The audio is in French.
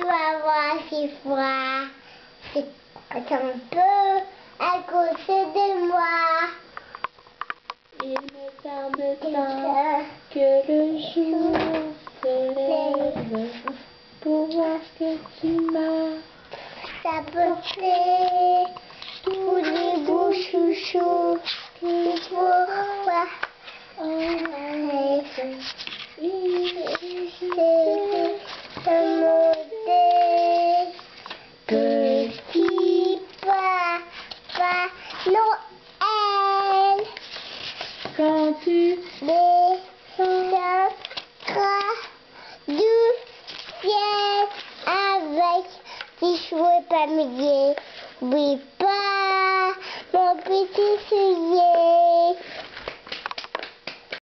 vas voir si froid. C'est un peu à côté de moi. Il ne tarde pas que le jour se lève pour voir ce que tu m'as apporté. Tous les beaux chouchous qu'il faut voir. C'est modèle. Petit Papa Noël. quand tu descendras du ciel avec des cheveux familiers. Oui, pas mon petit soulier.